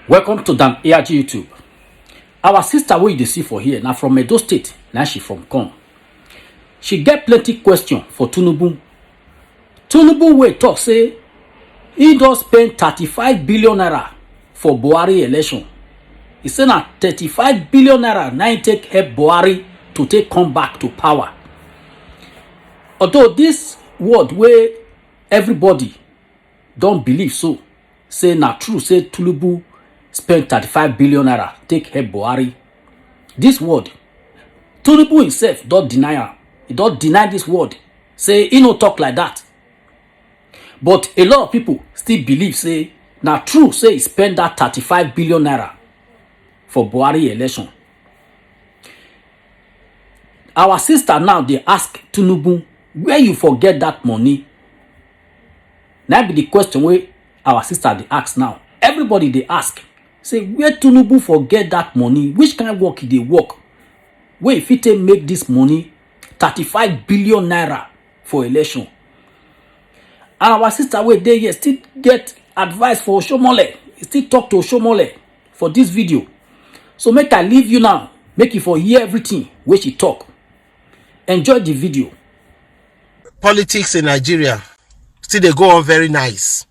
Welcome to Dan ARG YouTube. Our sister wey you dey see for here now from Edo State, now she from come. She get plenty question for Tinubu. Tinubu wey talk say he don spend 35 billion naira for Buhari election. He say na 35 billion naira na im take help Buhari to take come back to power. Although this word wey everybody don believe so, say na true, say Tinubu spend 35 billion naira take help Buhari. This word, Tinubu himself don deny am. He don deny this word, say he no talk like that. But a lot of people still believe say na true, say he spend that 35 billion naira for Buhari election. Our sister now dey ask Tinubu, where you forget that money? Na be the question wey our sister dey ask now. Everybody dey ask, say where Tinubu forget that money? Which kind of work he dey work wey he fit take make this money 35 billion naira for election? And our sister wey dey here still get advice for Oshomole. He still talk to Oshomole for this video. So make I leave you now, make you for hear everything wey she talk. Enjoy the video. Politics in Nigeria still they go on very nice.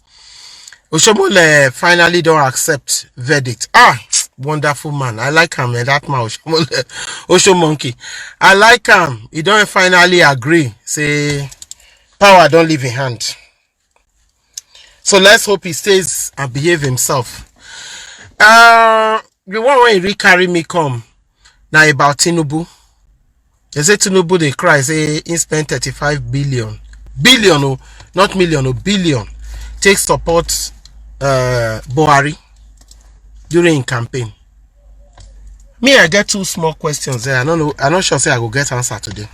Oshomole finally don't accept verdict. Wonderful man. I like him, that man Oshomonkey. I like him. He don't finally agree. Say power don't leave in hand. So let's hope he stays and behave himself. The one when he carry me come now about Tinubu. They say Tinubu they cry, say he spent 35 billion. Billion, oh, not million, oh, billion. Take support Buhari during campaign. Me, I get two small questions there. I don't know. I'm not sure say I will get answer today.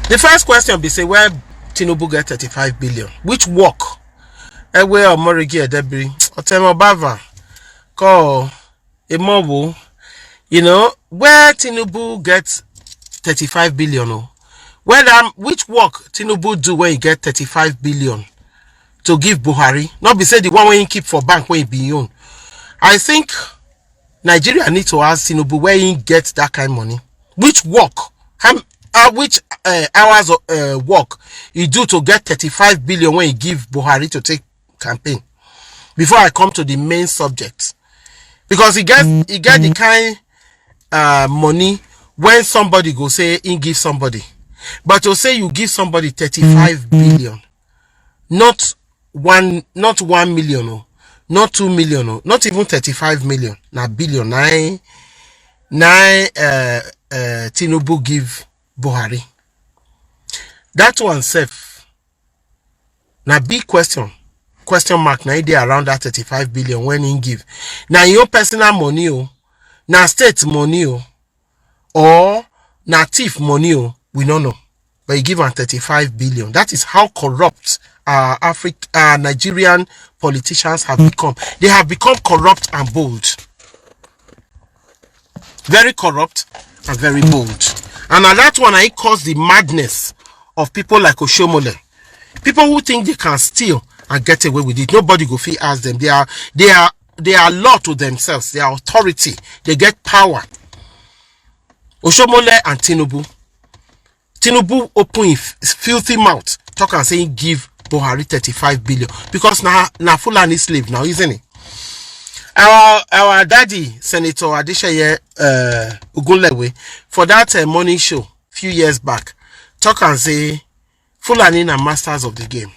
The first question be say where Tinubu get 35 billion. Which work? Where Omorigi Edebiri, Otemobava, call Emobo. You know, where Tinubu gets 35 billion, oh, which work Tinubu do when he get 35 billion to give Buhari? Not be say the one when he keep for bank when he be own. I think Nigeria need to ask Tinubu where he gets that kind of money. Which work? Which hours of work he do to get 35 billion when he give Buhari to take campaign? Before I come to the main subject, because he get the kind money when somebody go say he give somebody, but to say you give somebody 35 billion, not 1 million, oh, not 2 million, oh, not even 35 million, na billion, nine Tinubu give Buhari. That one self na big question mark na dey around that 35 billion when he give. Now your personal money, oh, na state money, oh, or na thief money, oh, we don't know. But he give him 35 billion. That is how corrupt Nigerian politicians have become. They have become corrupt and bold. Very corrupt and very bold. And now that one I cause the madness of people like Oshomole. People who think they can steal and get away with it. Nobody go fit ask them. They are law to themselves. They are authority. They get power. Oshomole and Tinubu. Tinubu open his filthy mouth, talk and say give Buhari 35 billion. Because na Fulani slave now, isn't it? Our daddy, Senator Adeshaye Ugunlewe, for that morning show few years back, talk and say Fulani na masters of the game.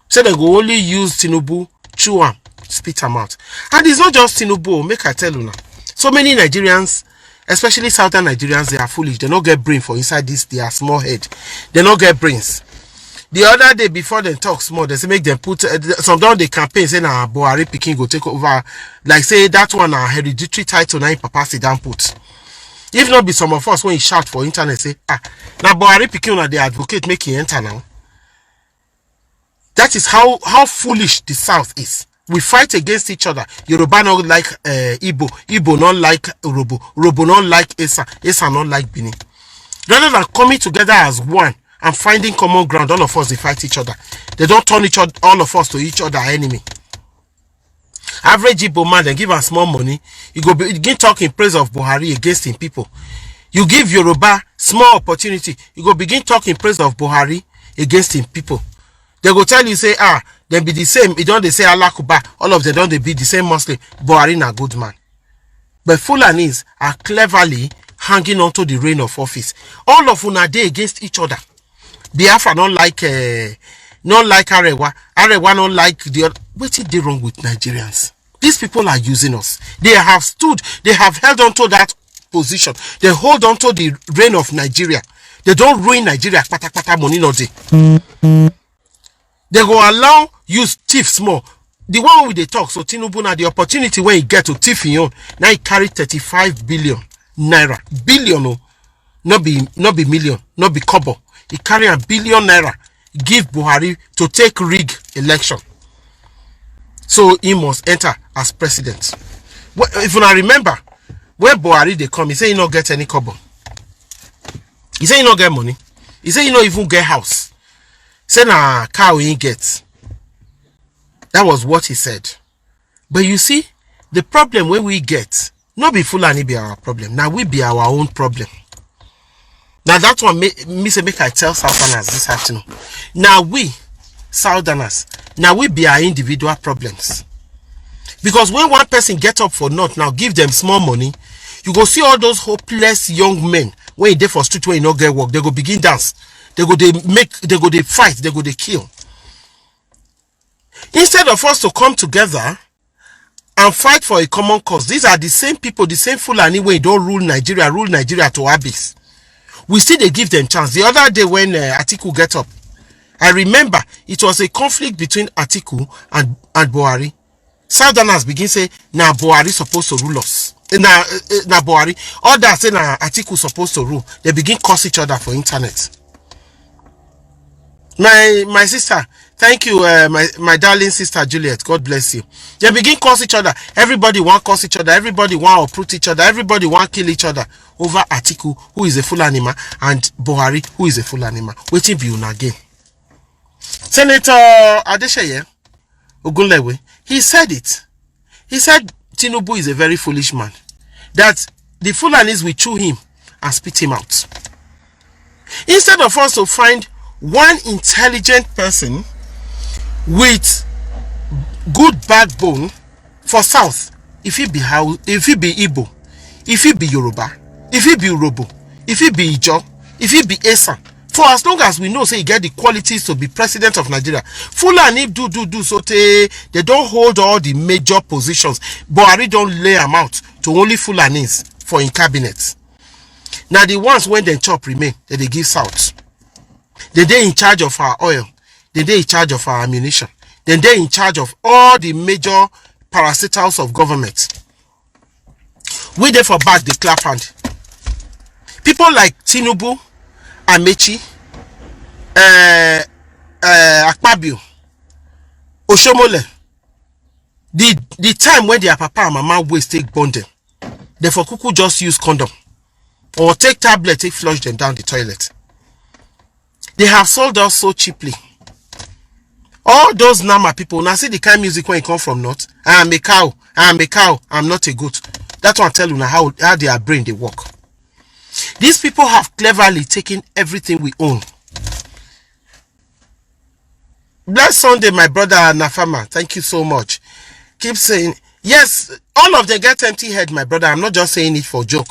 So they go only use Tinubu, chew am, spit am out. And it's not just Tinubu, make I tell you now. So many Nigerians, especially southern Nigerians, they are foolish. They don't get brain for inside this. They are small head. They don't get brains. The other day before they talk small, they say make them put sometimes they campaign say na Buhari Pikin go take over. Like say that one a hereditary title na Papa sit down put. If not be some of us when you shout for internet say na Buhari Pikin na the advocate make him enter now. That is how foolish the South is. We fight against each other. Yoruba not like Igbo not like Urobo not like Esa not like Bini. Rather than coming together as one and finding common ground, all of us they fight each other. They don't turn all of us to each other enemy. Average Igbo man, then give am small money. You go begin talk in praise of Buhari against him people. You give Yoruba small opportunity. You go begin talk in praise of Buhari against him people. They go tell you, say, they be the same. It don't they say Allah Kuba. All of them don't they be the same Muslim. Buhari na good man. But Fulanis are cleverly hanging on to the reign of office. All of them are there against each other. Biafra not like Arewa. Arewa not like the other. What is the wrong with Nigerians? These people are using us. They have stood, they have held on to that position. They hold on to the reign of Nigeria. They don't ruin Nigeria. Pata money no day. They go allow use thief more. The one with the talk, so Tinubu now the opportunity when he get to thief in own. Now he carry 35 billion naira. Billion, oh, not be million, not be kobo. He carry a billion naira. Give Buhari to take rig election. So he must enter as president. If you remember, when Buhari they come, he say he not get any kobo. He say he not get money. He say he not even get house. Say na car he get. That was what he said. But you see, the problem when we get, not be Fulani be our problem. Now we be our own problem. Now that's what me say make I tell Southerners this afternoon. Now we, Southerners, now we be our individual problems. Because when one person get up for naught, now give them small money, you go see all those hopeless young men when they for street where you not get work, they go begin dance. They go they fight, they go they kill. Instead of us to come together and fight for a common cause, these are the same people, the same Fulani way don't rule Nigeria to abyss. We still they give them chance. The other day when Atiku get up, I remember it was a conflict between Atiku and Buhari. Southerners begin say, now Buhari supposed to rule us. Now Buhari, others say now Atiku supposed to rule. They begin curse each other for internet. My sister, thank you, my darling sister Juliet. God bless you. They begin curse each other. Everybody want curse each other. Everybody want uproot each other. Everybody want kill each other over Atiku, who is a Fulanima, and Buhari, who is a Fulanima. Waiting be una again. Senator Adesheye Ogunlewe, he said it. He said Tinubu is a very foolish man. That the Fulanis will chew him and spit him out. Instead of us to find one intelligent person with good backbone for South, if he be Igbo, if he be Yoruba, if he be Urobo, if he be Ijo, if he be Esa, for as long as we know say he get the qualities to be president of Nigeria, Fulani do so they don't hold all the major positions. Buhari don't lay them out to only Fulanis for in cabinet. Now the ones when they chop remain that they give South. They in charge of our oil. They in charge of our ammunition. They in charge of all the major parastatals of government. We therefore back the clap hand. People like Tinubu, Amechi, Akpabio, Oshomole, the time when their papa and mama waste take bond them, therefore kuku just use condom or take tablet, take flush them down the toilet. They have sold us so cheaply. All those Nama people, now see the kind of music when it come from North. I am a cow, I'm not a goat. That's what I tell you now how their brain they work. These people have cleverly taken everything we own. Bless Sunday, my brother Nafama. Thank you so much. Keep saying, yes, all of them get empty head, my brother. I'm not just saying it for joke.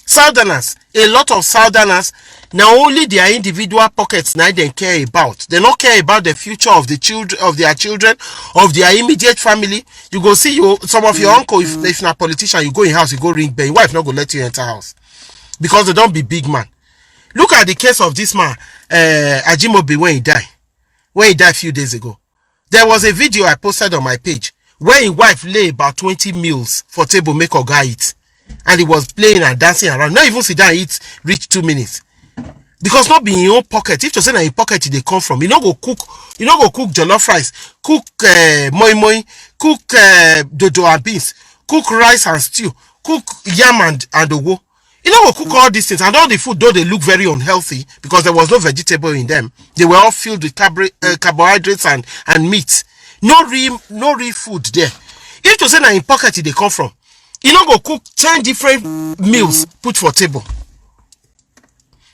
Southerners, a lot of Southerners, now only their individual pockets now they care about. They don't care about the future of the children, of their children, of their immediate family. You go see some of your uncle, if not a politician, you go in house, you go ring bell. Your wife not go let you enter house because they don't be big man. Look at the case of this man, Ajimobi, when he died a few days ago. There was a video I posted on my page where his wife lay about 20 meals for table make a guy eat. And he was playing and dancing around. Not even sit down and eat, reach 2 minutes. Because not be in your own pocket. If you say that in pocket they come from, you not go cook jollof rice, cook moi moi, cook dodo and beans, cook rice and stew, cook yam and owo. You know, cook all these things, and all the food, though they look very unhealthy because there was no vegetable in them, they were all filled with carbohydrates and meat. No real food there. If if to say na in pocket they come from, you no go cook 10 different meals put for table.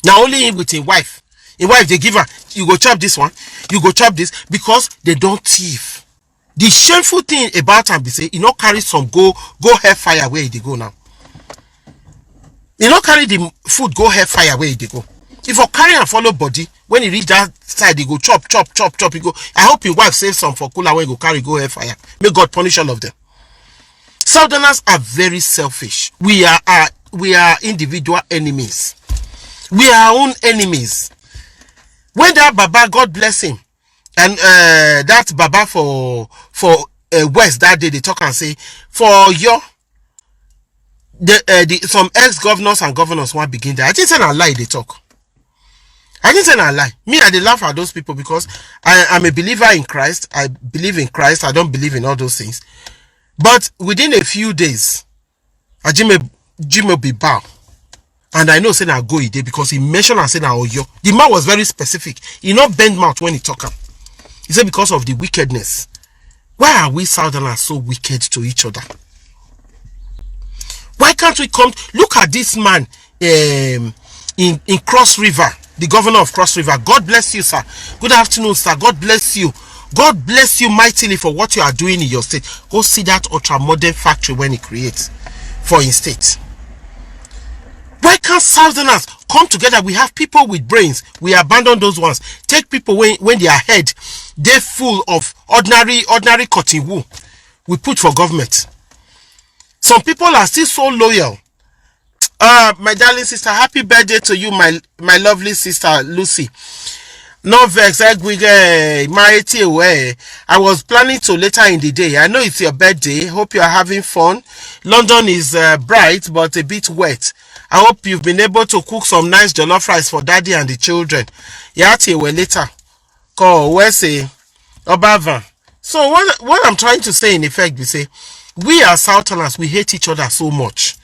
Now only him with his wife. His wife they give her, you go chop this one, you go chop this, because they don't thief. The shameful thing about him be say, you know, carry some go hellfire where they go now. You know, carry the food go hellfire where they go. If you carry and follow body, when you reach that side, they go chop. You go. I hope your wife save some for cooler when you go carry go hellfire. May God punish all of them. Southerners are very selfish. We are individual enemies. We are our own enemies. When that Baba, God bless him, and that Baba for West that day, they talk and say, for your some ex-governors and governors want begin there. I didn't say a lie, they talk. I didn't say a lie. Me, I did laugh at those people because I'm a believer in Christ. I believe in Christ. I don't believe in all those things. But within a few days, Jimmy be bow. And I know say na go ide because he mentioned and said na Oyo. The man was very specific. He not bend mouth when he talk. He said because of the wickedness. Why are we Southerners so wicked to each other? Why can't we come? Look at this man in Cross River, the governor of Cross River. God bless you, sir. Good afternoon, sir. God bless you. God bless you mightily for what you are doing in your state. Go see that ultra-modern factory when he creates for his state. Why can't Southerners come together? We have people with brains. We abandon those ones. Take people when their head, they're full of ordinary cotton wool. We put for government. Some people are still so loyal. My darling sister, happy birthday to you, my lovely sister Lucy. No vex, I was planning to later in the day. I know it's your birthday. Hope you are having fun. London is bright but a bit wet. I hope you've been able to cook some nice jollof rice for daddy and the children. Yati we later. Call where say Obavan. So what I'm trying to say in effect, we say we are Southerners, we hate each other so much.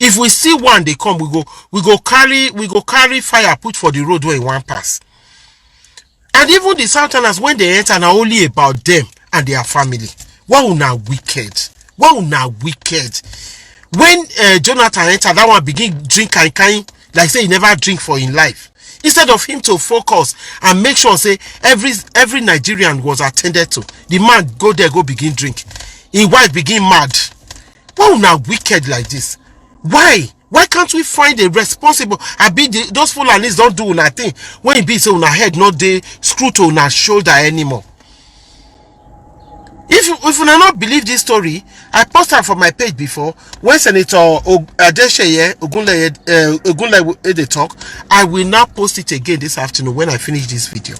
If we see one, they come, we go carry fire put for the road where one pass. And even the Southerners, when they enter, are only about them and their family. Wow, now wicked. Wow, now wicked. When Jonathan entered, that one begin drink kind, like say he never drink for in life. Instead of him to focus and make sure say every Nigerian was attended to, the man go there, go begin drink. His wife begin mad. Wow, now wicked like this. Why? Why can't we find a responsible? Those Fulanis don't do nothing. When it be so on our head, not they screw to on our shoulder anymore. If you not believe this story, I posted for my page before. When Senator Adesheye Ogunleye they talk, I will now post it again this afternoon when I finish this video.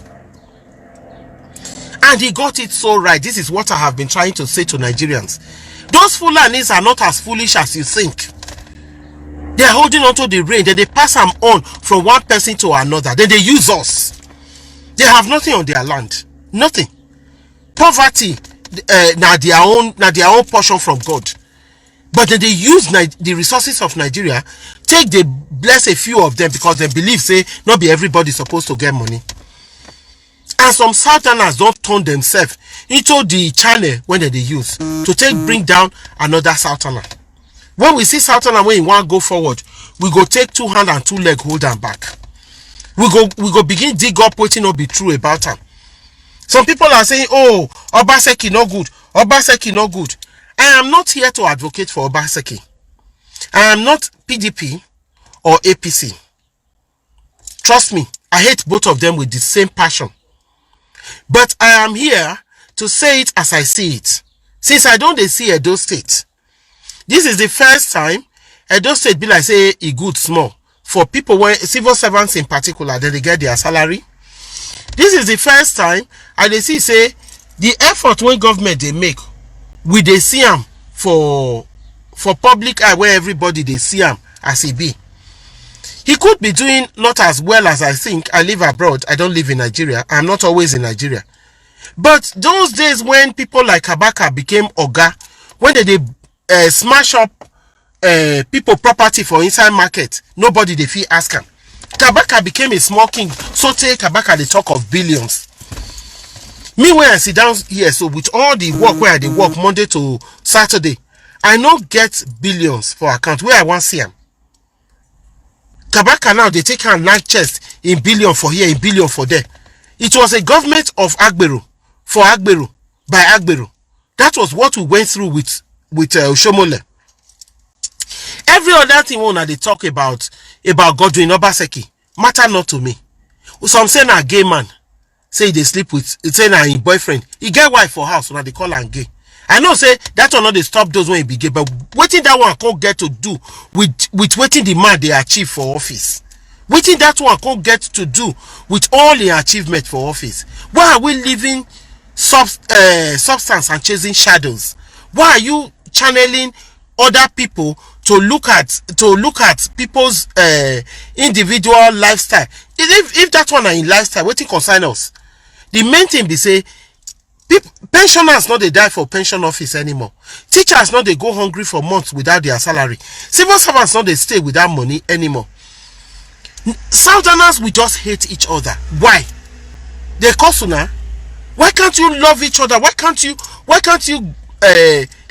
And he got it so right. This is what I have been trying to say to Nigerians. Those Fulanis are not as foolish as you think. They are holding on to the reign. Then they pass them on from one person to another. Then they use us. They have nothing on their land. Nothing. Poverty, now their own portion from God. But then they use the resources of Nigeria, they bless a few of them because they believe, say, not be everybody supposed to get money. And some Southerners don't turn themselves into the channel when they use to bring down another Southerner. When we see Southerner when he want to go forward, we go take 2 hands and 2 legs, hold them back. We go begin dig up what not be true about them. Some people are saying, oh, Obaseki no good. Obaseki no good. I am not here to advocate for Obaseki. I am not PDP or APC. Trust me, I hate both of them with the same passion. But I am here to say it as I see it. Since I don't see Edo State. This is the first time Edo State be like say a good small. For people when civil servants in particular, they get their salary. This is the first time and they see say the effort when government they make, we they see them for public eye where everybody they see them as he be. He could be doing not as well as I think. I live abroad. I don't live in Nigeria. I'm not always in Nigeria. But those days when people like Kabaka became Oga, when they smash up people property for inside market, nobody they feel ask him. Kabaka became a small king. So take Kabaka the talk of billions. Me when I sit down here, so with all the work where they work Monday to Saturday, I no get billions for account where I want see them. Kabaka now they take a land chest in billion for here, in billion for there. It was a government of Agbero for Agbero by Agbero. That was what we went through with Oshomole. Every other thing when they talk about Godwin Obaseki matter not to me. Some say na gay man, say they sleep with, say na his boyfriend. He get wife for house when they call am gay. I know say that one not they stop those when he be gay, but waiting that one can't get to do with waiting the man they achieve for office. Waiting that one can't get to do with all the achievement for office. Why are we living substance and chasing shadows? Why are you channeling other people to look at people's individual lifestyle? If that one are in lifestyle, what it concern us? The main thing be say pensioners not they die for pension office anymore. Teachers not they go hungry for months without their salary. Civil servants not they stay without money anymore. Southerners we just hate each other. Why? They cause now. Why can't you love each other? Why can't you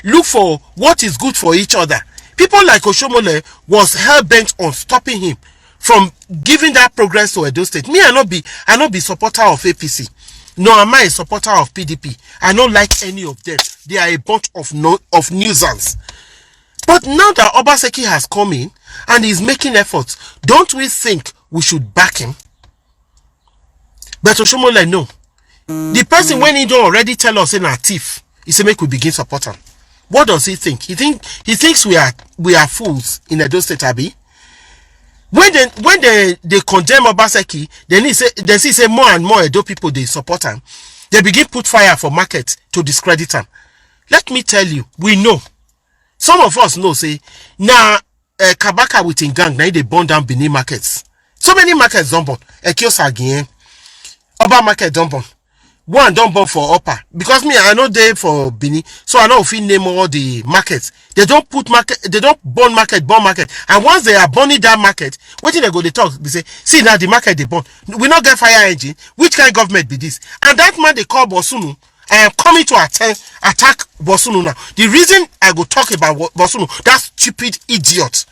look for what is good for each other? People like Oshomole was hell bent on stopping him from giving that progress to Edo State. Me, I not be supporter of APC. No, am I a supporter of PDP? I don't like any of them. They are a bunch of nuisance. But now that Obaseki has come in and is making efforts, don't we think we should back him? But Oshomole, no. The person when he don't already tell us in a thief, he say make we begin support him. What does he think? He thinks we are fools in Edo State, Abi. When they condemn Obaseki, then they say more and more Edo people they support him. They begin put fire for market to discredit him. Let me tell you, we know. Some of us know say now Kabaka with in gang now they burn down Benin markets. So many markets don't burn. Ekiosa again. Oba market don't burn. One don't burn for upper because me I know they for Benin, so I know if you name all the markets. They don't burn market, and once they are burning that market, what did they go? They talk. They say, see now the market they burn. We not get fire engine. Which kind of government be this? And that man they call Bosunu. I am coming to attack Bosunu now. The reason I go talk about Bosunu, that stupid idiot.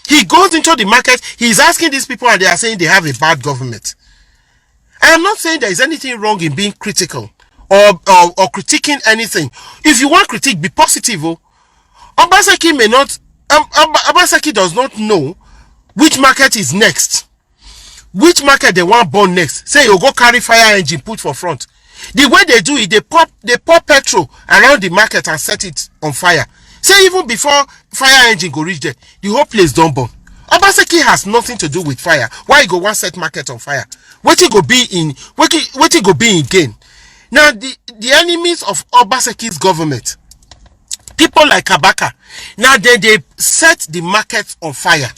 He goes into the market. He's asking these people, and they are saying they have a bad government. I am not saying there is anything wrong in being critical or critiquing anything. If you want critique, be positive. Oh. Obaseki may not. Obaseki does not know which market is next. Which market they want burn next. Say you go carry fire engine put for front. The way they do it, they pour petrol around the market and set it on fire. Say even before fire engine go reach there, the whole place don't burn. Obaseki has nothing to do with fire. Why you go one set market on fire? What it go be in gain? Now the enemies of Obaseki's government, people like Kabaka, now they set the market on fire.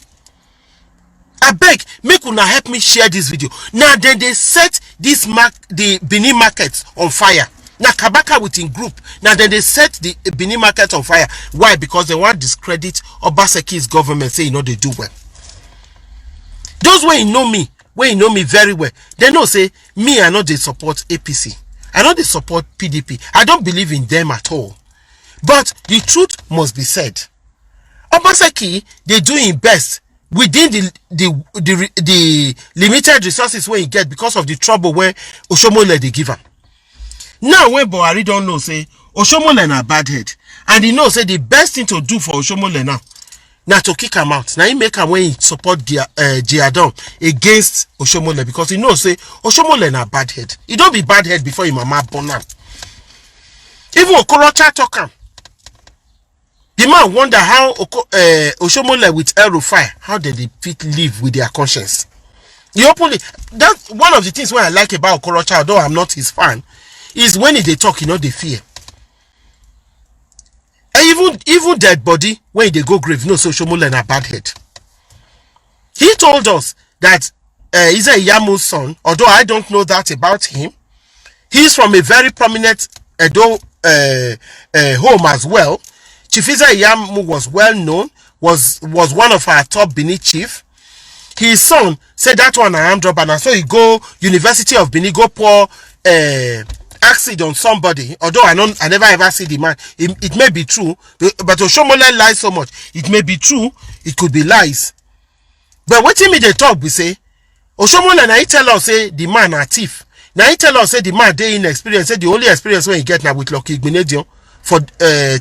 I beg, make una help me share this video. Now then they set the Benin markets on fire. Now Kabaka within group. Now then they set the Benin market on fire. Why? Because they want to discredit Obaseki's government. Say they do well. Those way know me very well. They know say me I know they support APC. I know they support PDP. I don't believe in them at all. But the truth must be said. Obaseki they do in best within the limited resources where he get because of the trouble where Oshomole they give him. Now when Buhari don't know say Oshomole na bad head, and he knows say the best thing to do for Oshomole now to kick him out. Now he make him when he support Giadon against Oshomole because he knows say Oshomole na bad head. He don't be bad head before him mama born him. Even Okorocha talk him. The man wonder how Oshomole with El-Rufai, how did they fit live with their conscience? He openly, that's one of the things where I like about Okorocha, although I'm not his fan, is when they talk, they fear. And even dead body, when they go grave, no, so Oshomole na bad head. He told us that he's a Yamu's son, although I don't know that about him. He's from a very prominent Edo home as well. Chief Yamu was well known, was one of our top Benin chief. His son said that one I am drop, and so he go University of Benin, go pour acid on somebody, although I never ever see the man. It may be true, but Oshomole lies so much. It may be true, it could be lies. But what me they talk, we say, Oshomole na he tell us say the man a thief. Now he tell us say the man they inexperienced. Say the only experience when he get now with Lucky Igbenedion for 3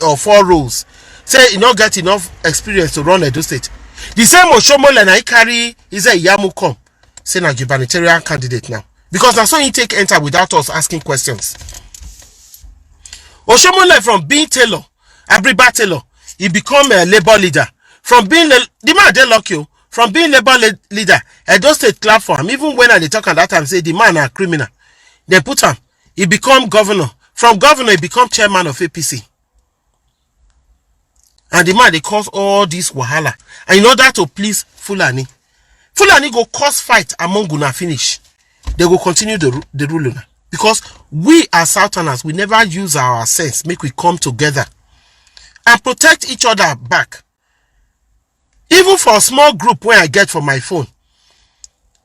or 4 rows. Say he not get enough experience to run Edo State. The same Oshomole na he carry, he say Yamu come. Say na gubernatorial candidate now. Because that's why he take enter without us asking questions. Oshomole from being Taylor, Abriba Taylor, he become a labor leader. From being the man they lock you. From being labor leader, Edo State clap for him. Even when I talk at that time, say the man a criminal. They put him. He become governor. From governor, he become chairman of APC. And the man they cause all this wahala. And in order to please Fulani, Fulani go cause fight among Guna finish. They will continue the rule. Because we as Southerners, we never use our sense, make we come together and protect each other back. Even for a small group where I get from my phone,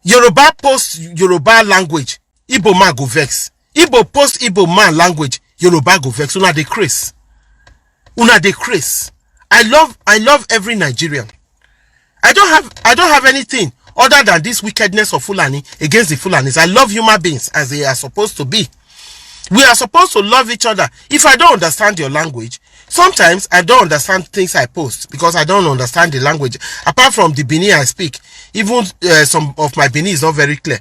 Yoruba post Yoruba language, Igbo man go vex. Igbo post Igbo man language, Yoruba go vex. Una dey craze. Una dey craze. I love every Nigerian. I don't have anything other than this wickedness of Fulani against the Fulanis. I love human beings as they are supposed to be. We are supposed to love each other. If I don't understand your language, sometimes I don't understand things I post because I don't understand the language. Apart from the Bini I speak, even some of my Bini is not very clear.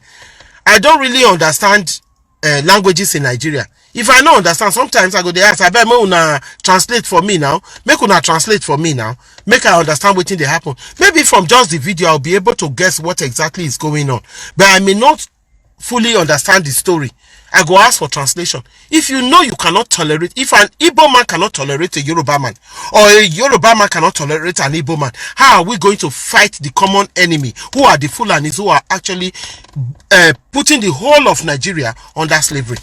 I don't really understand languages in Nigeria. If I don't understand, sometimes I go there, I bet una translate for me now. Make una translate for me now. Make I understand what thing they happen. Maybe from just the video, I'll be able to guess what exactly is going on. But I may not fully understand the story. I go ask for translation. If you know you cannot tolerate, if an Igbo man cannot tolerate a Yoruba man, or a Yoruba man cannot tolerate an Igbo man, how are we going to fight the common enemy, who are the Fulanis, who are actually putting the whole of Nigeria under slavery?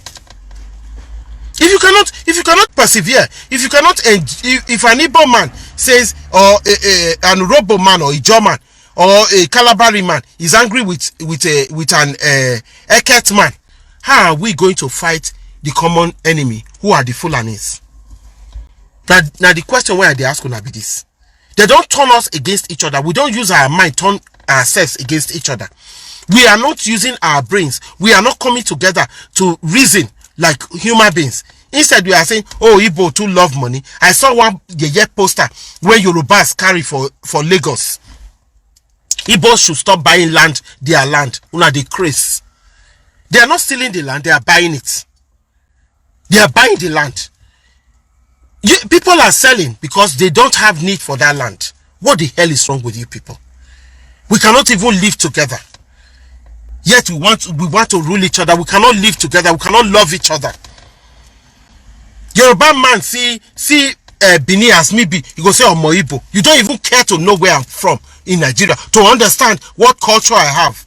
If you cannot persevere, if you cannot, if an Igbo man says, or an Urobo man, or a German, or a Calabari man is angry with an Eket man, how are we going to fight the common enemy, who are the Fulanis? Now the question where they ask gonna be this: they don't turn us against each other. We don't use our mind, turn ourselves against each other. We are not using our brains. We are not coming together to reason like human beings. Instead, we are saying, oh, Igbo too love money. I saw one poster where Yorubas carry for Lagos. Igbos should stop buying land, their land. Una dey craze. They are not stealing the land, they are buying it. They are buying the land. People are selling because they don't have need for that land. What the hell is wrong with you people? We cannot even live together. Yet we want to rule each other. We cannot live together. We cannot love each other. Yoruba man see Bini as me be, you go say Omo Igbo. You don't even care to know where I'm from in Nigeria to understand what culture I have.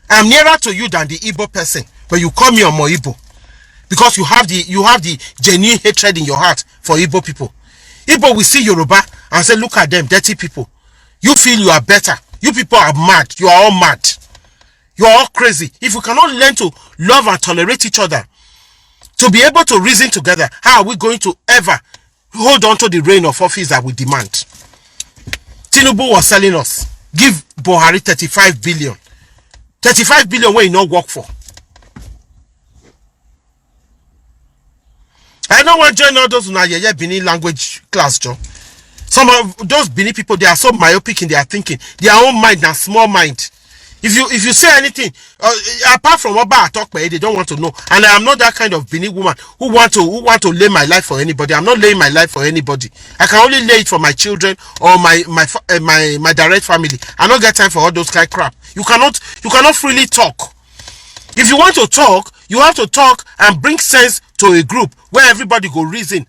I'm nearer to you than the Igbo person, but you call me Omo Igbo because you have the genuine hatred in your heart for Igbo people. Igbo will see Yoruba and say, look at them, dirty people. You feel you are better. You people are mad. You are all mad. You are all crazy. If we cannot learn to love and tolerate each other, to be able to reason together, how are we going to ever hold on to the reign of office that we demand? Tinubu was selling us. Give Buhari 35 billion. 35 billion where you not work for. I don't want to join all those Bini language class, Joe. Some of those Bini people, they are so myopic in their thinking. Their own mind and small mind. If you say anything, apart from what I talk by, they don't want to know. And I am not that kind of Bini woman who want to lay my life for anybody. I'm not laying my life for anybody. I can only lay it for my children or my direct family. I don't get time for all those kind of crap. You cannot freely talk. If you want to talk, you have to talk and bring sense to a group where everybody go reason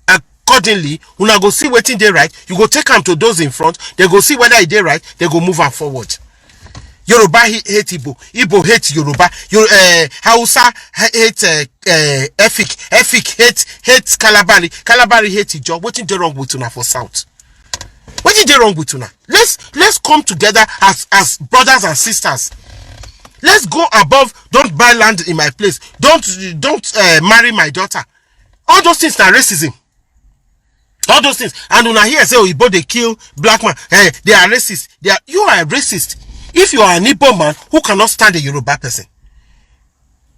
accordingly. Una go see wetin dey right. You go take them to those in front. They go see whether they right. They go move on forward. Yoruba hate Igbo. Igbo hate Yoruba. Hausa hate Efik hate Kalabari. Kalabari hate Ijo. What is wrong with una for South? What is wrong with una? Let's come together as brothers and sisters. Let's go above. Don't buy land in my place. Don't marry my daughter. All those things are racism. All those things. And when I hear say, oh, Igbo they kill black man, they are racist. You are a racist. If you are an Igbo man who cannot stand a Yoruba person,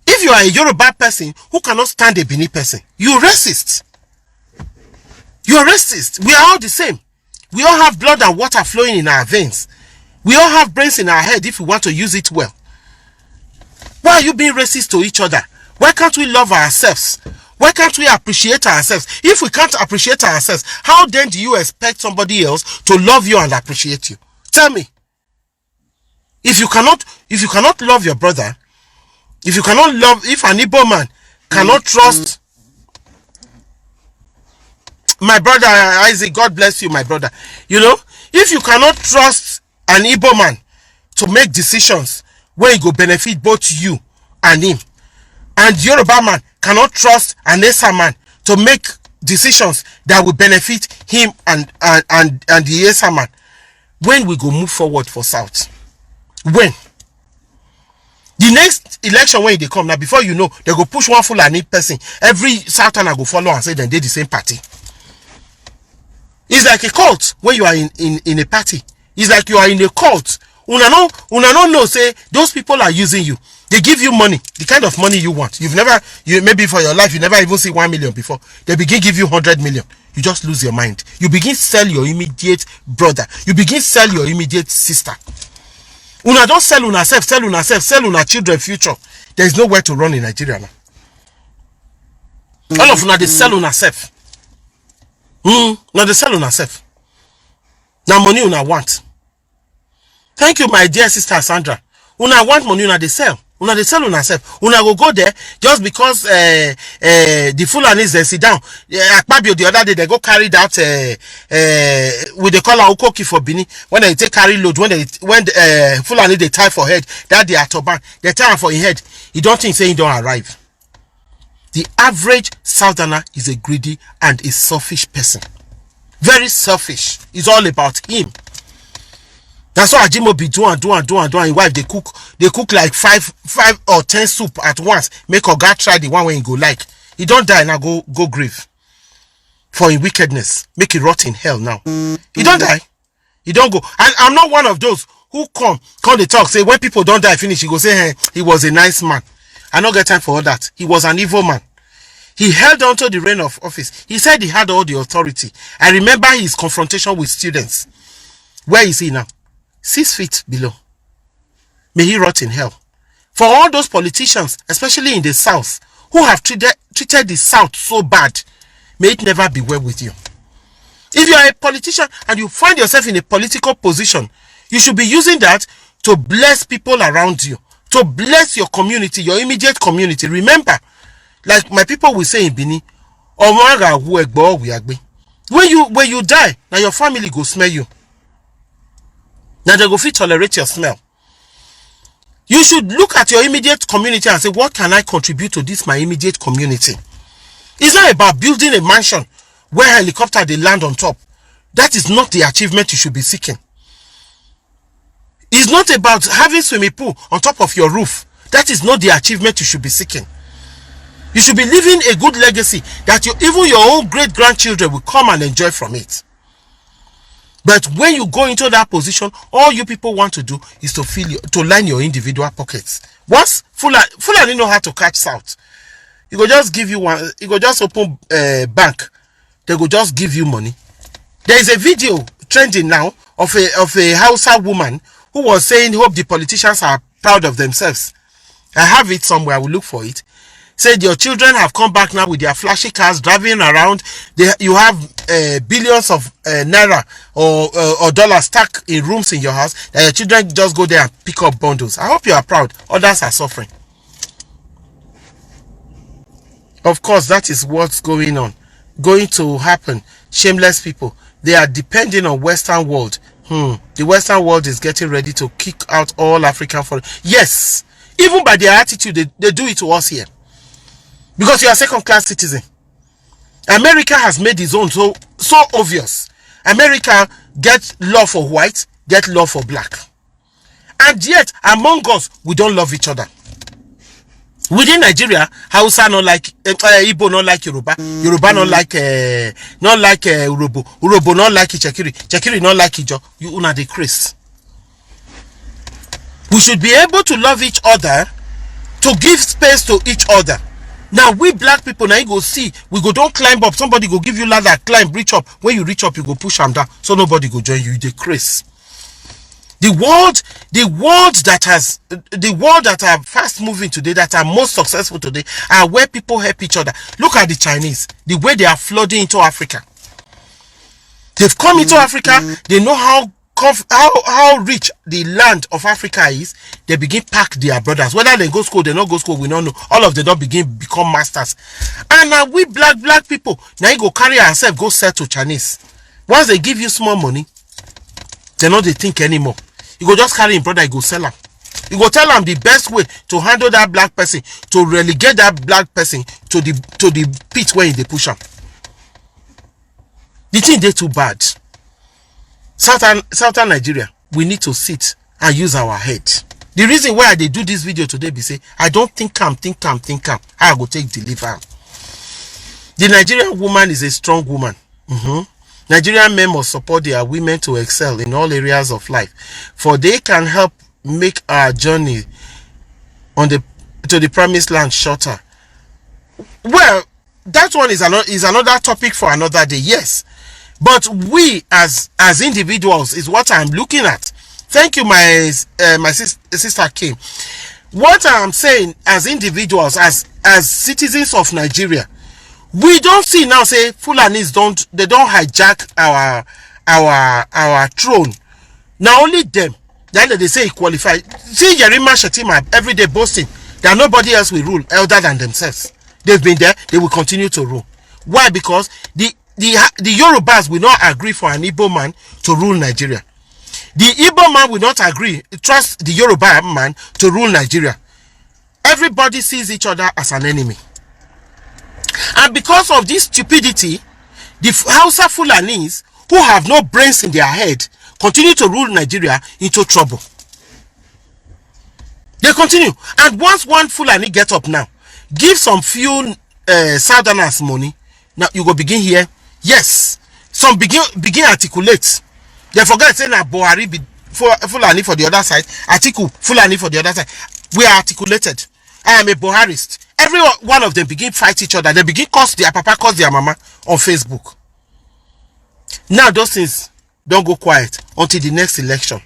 if you are a Yoruba person who cannot stand a Bini person, you're racist. You're racist. We are all the same. We all have blood and water flowing in our veins. We all have brains in our head if we want to use it well. Why are you being racist to each other? Why can't we love ourselves? Why can't we appreciate ourselves? If we can't appreciate ourselves, how then do you expect somebody else to love you and appreciate you? Tell me. If you cannot love your brother, if an Igbo man cannot trust my brother Isaac, God bless you, my brother. You know, if you cannot trust an Igbo man to make decisions where it will benefit both you and him, and Yoruba man cannot trust an Esa man to make decisions that will benefit him and the Esa man, when we go move forward for South? When? The next election when they come, now before you know, they go push one Fulani person. Every Southerner go follow and say then they the same party. It's like a cult when you are in a party. It's like you are in a cult. Una no know say those people are using you. They give you money, the kind of money you want. Maybe for your life you never even see 1 million before. They begin give you 100 million. You just lose your mind. You begin sell your immediate brother. You begin sell your immediate sister. Una don't sell una self, sell una children future. There is nowhere to run in Nigeria now. All of una they sell una self. Now they sell una self. Now money una want. Thank you, my dear sister Sandra. Una want money, una they sell. Una they sell una self. Una go there just because the Fulanis they sit down. Akpabio the other day they go carry that with the color Ukoki for Bini. When they take carry load, when Fulani they tie for head, that they are turban, they tie for his head. He don't think say he don't arrive. The average Southerner is a greedy and a selfish person. Very selfish. It's all about him. That's why Ajimo be do and his wife they cook like 5 or 10 soup at once. Make Oga try the one when he go like. He don't die now, go grieve for his wickedness. Make it rot in hell now. He don't die. He don't go. And I'm not one of those who come they talk, say when people don't die finish, he go say, hey, he was a nice man. I don't get time for all that. He was an evil man. He held on to the reign of office. He said he had all the authority. I remember his confrontation with students. Where is he now? 6 feet below. May he rot in hell. For all those politicians, especially in the South, who have treated the South so bad, may it never be well with you. If you are a politician and you find yourself in a political position, you should be using that to bless people around you, to bless your community, your immediate community. Remember, like my people will say in Bini, when you die, now your family go smell you. Now they go fit tolerate your smell. You should look at your immediate community and say, what can I contribute to this my immediate community? It's not about building a mansion where helicopter they land on top. That is not the achievement you should be seeking. It's not about having swimming pool on top of your roof. That is not the achievement you should be seeking. You should be leaving a good legacy that even your own great-grandchildren will come and enjoy from it. But when you go into that position, all you people want to do is to line your individual pockets. Once Fulani know how to catch South, he go just give you one. He go just open bank. They go just give you money. There is a video trending now of a Hausa woman who was saying, "Hope the politicians are proud of themselves." I have it somewhere. I will look for it. Said your children have come back now with their flashy cars driving around. You have billions of naira or dollars stuck in rooms in your house. That your children just go there and pick up bundles. I hope you are proud. Others are suffering. Of course, that is what's going to happen. Shameless people. They are depending on Western world. The Western world is getting ready to kick out all African foreign. Yes, even by their attitude, they do it to us here. Because you are second-class citizen. America has made its own so obvious. America gets law for white, get law for black. And yet, among us, we don't love each other. Within Nigeria, Hausa not like Igbo not like Yoruba, Yoruba not like Urobo, Urobo not like Chekiri, Chekiri not like Ijo. You una the Chris. We should be able to love each other, to give space to each other. Now we black people, now you go see, we go don't climb up. Somebody go give you ladder, climb, reach up. When you reach up, you go push them down, so nobody go join you. The Chris. The world that are fast moving today, that are most successful today, are where people help each other. Look at the Chinese, the way they are flooding into Africa. They've come into Africa, they know how rich the land of Africa is. They begin pack their brothers. Whether they go school, they not go school, we don't know. All of them don't become masters. And now we black people, now you go carry ourselves, go sell to Chinese. Once they give you small money, they not they think anymore. You go just carry him brother, you go sell him. You go tell him the best way to handle that black person, to relegate that black person to the pit where they push him. The thing they too bad. Southern Nigeria, we need to sit and use our head. The reason why they do this video today be say, I don't think how I go take deliver him. The Nigerian woman is a strong woman. Nigerian men must support their women to excel in all areas of life, for they can help make our journey to the promised land shorter. Well, that one is another topic for another day, yes. But we as individuals is what I'm looking at. Thank you, my sister Kim. What I'm saying as individuals, as citizens of Nigeria, we don't see now say Fulanis don't hijack our throne. Now only them. Then they say he qualified. See Yerima Shetima every day boasting that nobody else will rule other than themselves. They've been there, they will continue to rule. Why? Because the Yorubas will not agree for an Igbo man to rule Nigeria. The Igbo man will not trust the Yoruba man to rule Nigeria. Everybody sees each other as an enemy. And because of this stupidity, the Hausa Fulanis, who have no brains in their head, continue to rule Nigeria into trouble. They continue. And once one Fulani get up now, give some few Southerners money, now you go begin here. Yes. Some begin articulate. They forget saying that Buhari be Fulani for the other side, Atiku Fulani for the other side. We are articulated. I am a Buharist. Every one of them begin fight each other. They begin curse their papa, curse their mama on Facebook. Now those things don't go quiet until the next election.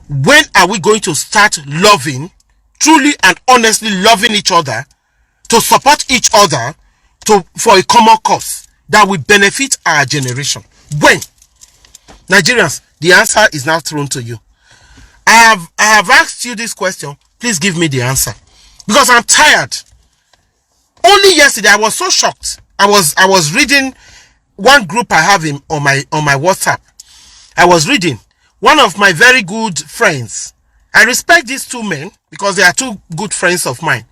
When are we going to start loving, truly and honestly loving each other, to support each other for a common cause that will benefit our generation? When? Nigerians, the answer is now thrown to you. I have asked you this question. Please give me the answer. Because I'm tired. Only yesterday I was so shocked. I was reading one group I have on my WhatsApp. I was reading one of my very good friends. I respect these two men because they are two good friends of mine.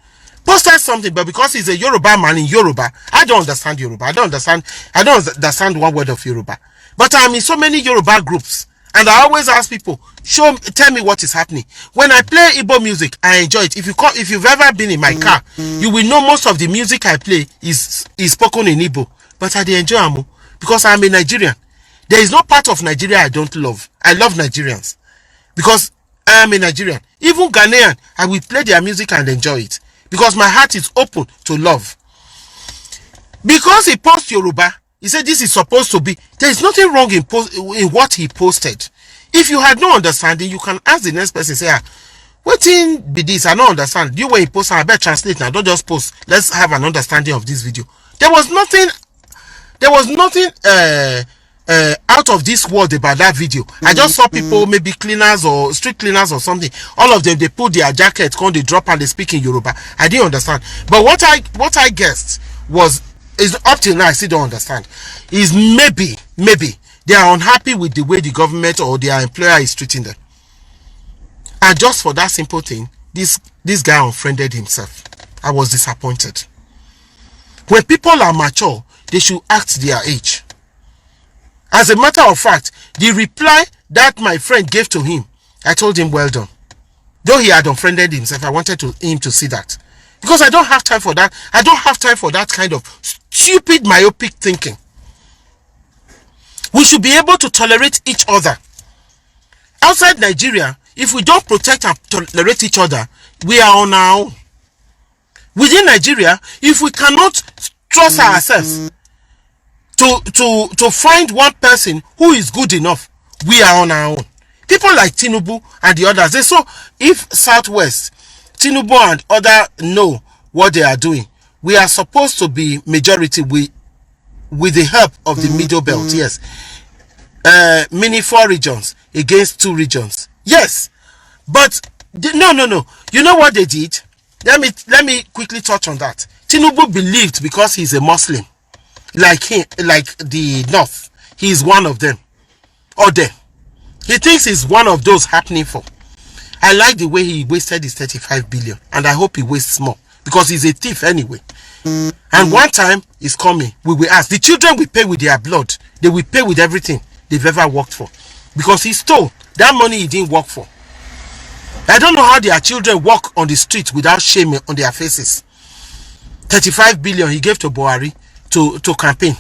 Posted something, but because he's a Yoruba man in Yoruba, I don't understand Yoruba. I don't understand one word of Yoruba. But I'm in so many Yoruba groups, and I always ask people, tell me what is happening. When I play Igbo music, I enjoy it. If you've ever been in my car, you will know most of the music I play is spoken in Igbo. But I enjoy them because I'm a Nigerian. There is no part of Nigeria I don't love. I love Nigerians because I am a Nigerian. Even Ghanaian, I will play their music and enjoy it because my heart is open to love. Because he posts Yoruba, he said this is supposed to be. There is nothing wrong in what he posted. If you had no understanding, you can ask the next person, say, what thing be this? I don't understand. You when you post, I better translate now. Don't just post. Let's have an understanding of this video. There was nothing out of this world about that video. I just saw people, maybe cleaners or street cleaners or something. All of them, they put their jackets, they drop and they speak in Yoruba. I didn't understand. But what I guessed is up till now I still don't understand. Is maybe they are unhappy with the way the government or their employer is treating them. And just for that simple thing, this guy unfriended himself. I was disappointed. When people are mature, they should act their age. As a matter of fact, the reply that my friend gave to him, I told him, well done. Though he had unfriended himself, I wanted him to see that. Because I don't have time for that. I don't have time for that kind of stupid myopic thinking. We should be able to tolerate each other. Outside Nigeria, if we don't protect and tolerate each other, we are on our own. Within Nigeria, if we cannot trust ourselves to find one person who is good enough, we are on our own. People like Tinubu and the others, they saw if Southwest, Tinubu and others know what they are doing, we are supposed to be majority with the help of the middle belt. Yes. Mini 4 regions against 2 regions. Yes. But no. You know what they did? Let me quickly touch on that. Tinubu believed because he's a Muslim, like him, like the North, he is one of them. Or them. He thinks he's one of those happening for. I like the way he wasted his 35 billion, and I hope he wastes more because he's a thief anyway. And one time is coming, we will ask. The children will pay with their blood. They will pay with everything they've ever worked for, because he stole that money he didn't work for. I don't know how their children walk on the street without shame on their faces. 35 billion he gave to Buhari to campaign.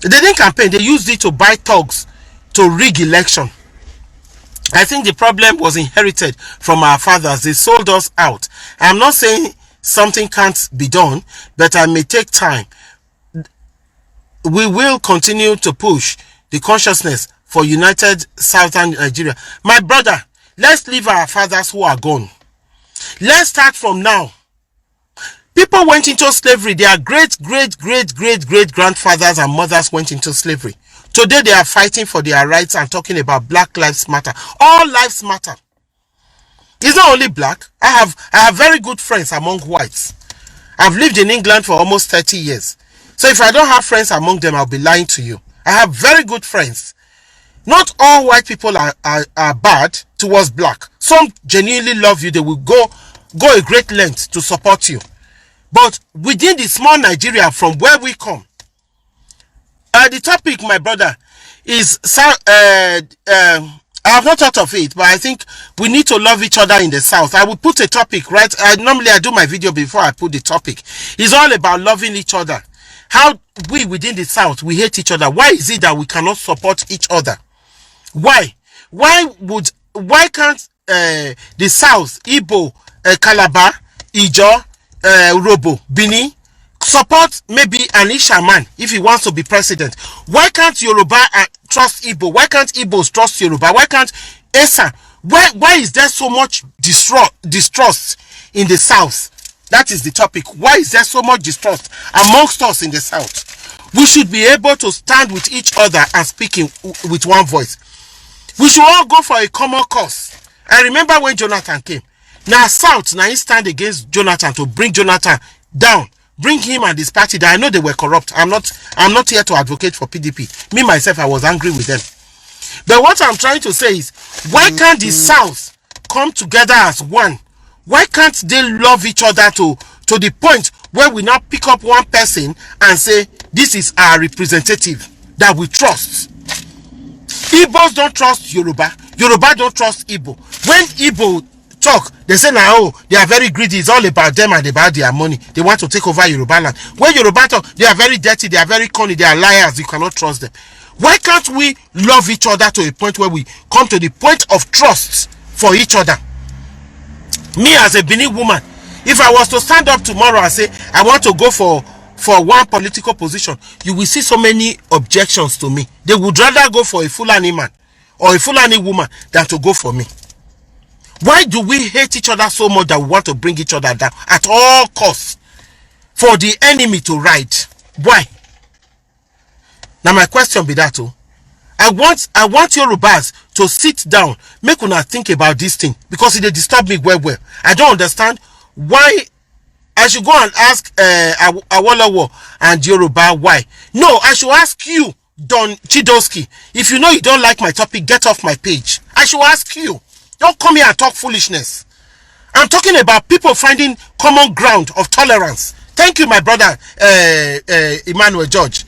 They didn't campaign, they used it to buy thugs to rig election. I think the problem was inherited from our fathers. They sold us out. I'm not saying something can't be done, but I may take time. We will continue to push the consciousness for united southern Nigeria. My brother, let's leave our fathers who are gone. Let's start from now. People went into slavery. Their great grandfathers and mothers went into slavery. Today they are fighting for their rights and talking about Black Lives Matter. All lives matter. It's not only black. I have very good friends among whites. I've lived in England for almost 30 years. So if I don't have friends among them, I'll be lying to you. I have very good friends. Not all white people are bad towards black. Some genuinely love you. They will go a great length to support you. But within the small Nigeria from where we come, the topic, my brother, is I have not thought of it, but I think we need to love each other in the South. I will put a topic, right? Normally I do my video before I put the topic. It's all about loving each other. How we within the South, we hate each other. Why is it that we cannot support each other? Why? Why can't the South, Igbo, Calabar, Ijo, Robo, Bini, support maybe an Isha man if he wants to be president? Why can't Yoruba trust Igbo? Why can't Igbos trust Yoruba? Why can't Esa? Why is there so much distrust in the South? That is the topic. Why is there so much distrust amongst us in the South? We should be able to stand with each other and speak with one voice. We should all go for a common cause. I remember when Jonathan came. Now South, now he stand against Jonathan to bring Jonathan down. Bring him and his party that I know they were corrupt. I'm not here to advocate for PDP. Me, myself, I was angry with them. But what I'm trying to say is, why can't the South come together as one? Why can't they love each other to the point where we now pick up one person and say, this is our representative that we trust? Igbos don't trust Yoruba. Yoruba don't trust Igbo. When Igbo talk, they say now, oh, they are very greedy. It's all about them and about their money. They want to take over Yoruba land. When Yoruba talk, they are very dirty, they are very cunning, they are liars. You cannot trust them. Why can't we love each other to a point where we come to the point of trust for each other? Me as a Benin woman, if I was to stand up tomorrow and say I want to go for one political position, you will see so many objections to me. They would rather go for a Fulani man or a Fulani woman than to go for me. Why do we hate each other so much that we want to bring each other down at all costs for the enemy to ride? Why? Now my question be that too. I want Yorubas to sit down, make una think about this thing, because it disturb me well. I don't understand why I should go and ask Awolowo and Yoruba why. No, I should ask you, Don Chidoski. If you know you don't like my topic, get off my page. I should ask you. Don't come here and talk foolishness. I'm talking about people finding common ground of tolerance. Thank you, my brother Emmanuel George.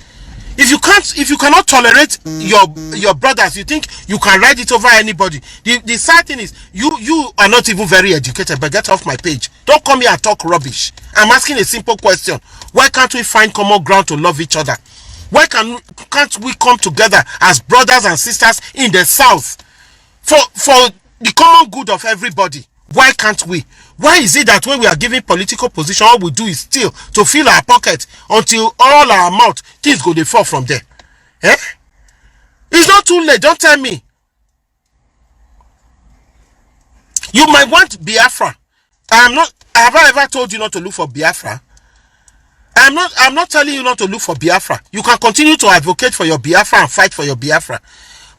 If you cannot tolerate your brothers, you think you can ride it over anybody. The sad thing is you are not even very educated, but get off my page. Don't come here and talk rubbish. I'm asking a simple question. Why can't we find common ground to love each other? Why can't we come together as brothers and sisters in the south for the common good of everybody? Why can't we? Why is it that when we are giving political position, all we do is steal to fill our pocket until all our mouth things go dey fall from there? Eh? It's not too late. Don't tell me. You might want Biafra. Have I ever told you not to look for Biafra? I'm not telling you not to look for Biafra. You can continue to advocate for your Biafra and fight for your Biafra.